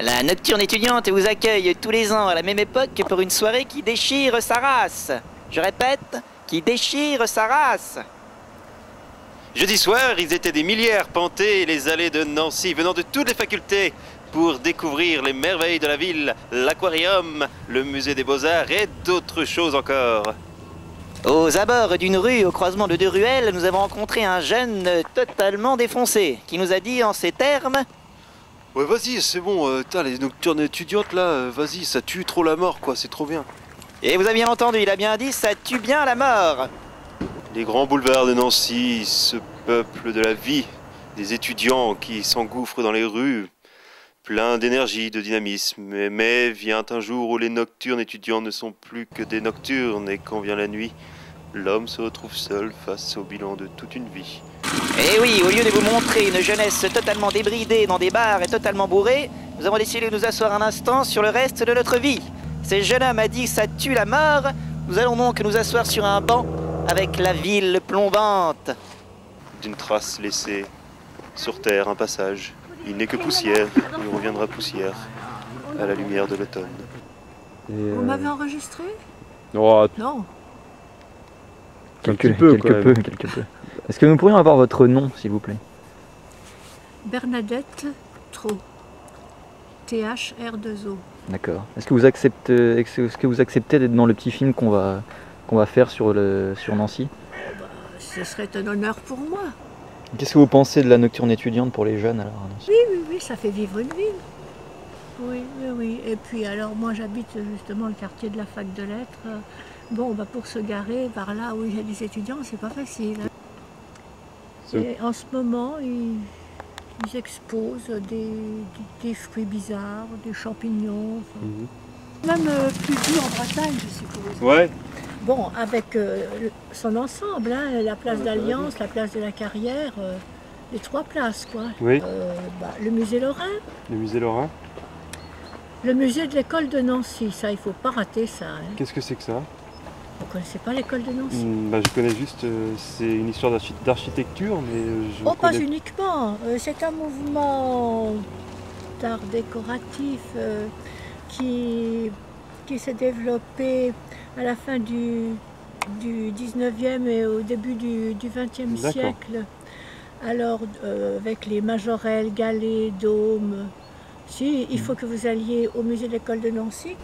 La Nocturne étudiante vous accueille tous les ans à la même époque pour une soirée qui déchire sa race. Je répète, qui déchire sa race. Jeudi soir, ils étaient des milliers à arpenter les allées de Nancy, venant de toutes les facultés, pour découvrir les merveilles de la ville, l'aquarium, le musée des beaux-arts et d'autres choses encore. Aux abords d'une rue, au croisement de deux ruelles, nous avons rencontré un jeune totalement défoncé, qui nous a dit en ces termes... Ouais, vas-y, c'est bon, les nocturnes étudiantes là, vas-y, ça tue trop la mort quoi, c'est trop bien. Et vous avez bien entendu, il a bien dit, ça tue bien la mort. Les grands boulevards de Nancy, ce peuple de la vie, des étudiants qui s'engouffrent dans les rues, plein d'énergie, de dynamisme. Mais vient un jour où les nocturnes étudiants ne sont plus que des nocturnes, et quand vient la nuit, l'homme se retrouve seul face au bilan de toute une vie. Et oui, au lieu de vous montrer une jeunesse totalement débridée dans des bars et totalement bourrée, nous avons décidé de nous asseoir un instant sur le reste de notre vie. Ce jeune homme a dit ça tue la mort, nous allons donc nous asseoir sur un banc avec la ville plombante. D'une trace laissée sur terre, un passage. Il n'est que poussière, il reviendra poussière à la lumière de l'automne. Vous m'avez enregistré? Oh, Non. quelque peu. Est-ce que nous pourrions avoir votre nom, s'il vous plaît? Bernadette Tro. THR2O. D'accord. Est-ce que vous acceptez d'être dans le petit film qu'on va faire sur Nancy? Ce serait un honneur pour moi. Qu'est-ce que vous pensez de la nocturne étudiante pour les jeunes alors à Nancy? Oui, ça fait vivre une ville. Oui. Et puis alors moi j'habite justement le quartier de la fac de lettres. Bon, pour se garer par là où il y a des étudiants, c'est pas facile. Et en ce moment, ils exposent des fruits bizarres, des champignons. Même plus dur en Bretagne, je suppose. Ouais. Bon, avec son ensemble, hein, la place d'Alliance, la place de la Carrière, les trois places, quoi. Oui. Le musée Lorrain. Le musée Lorrain. Le musée de l'école de Nancy, ça, il faut pas rater ça. Hein. Qu'est-ce que c'est que ça? Vous connaissez pas l'école de Nancy? Je connais juste, c'est une histoire d'architecture, mais je pas connais... uniquement. C'est un mouvement d'art décoratif qui s'est développé à la fin du 19e et au début du 20e siècle. Alors, avec les majorelles, galets, dômes. Si, il faut que vous alliez au musée de l'école de Nancy.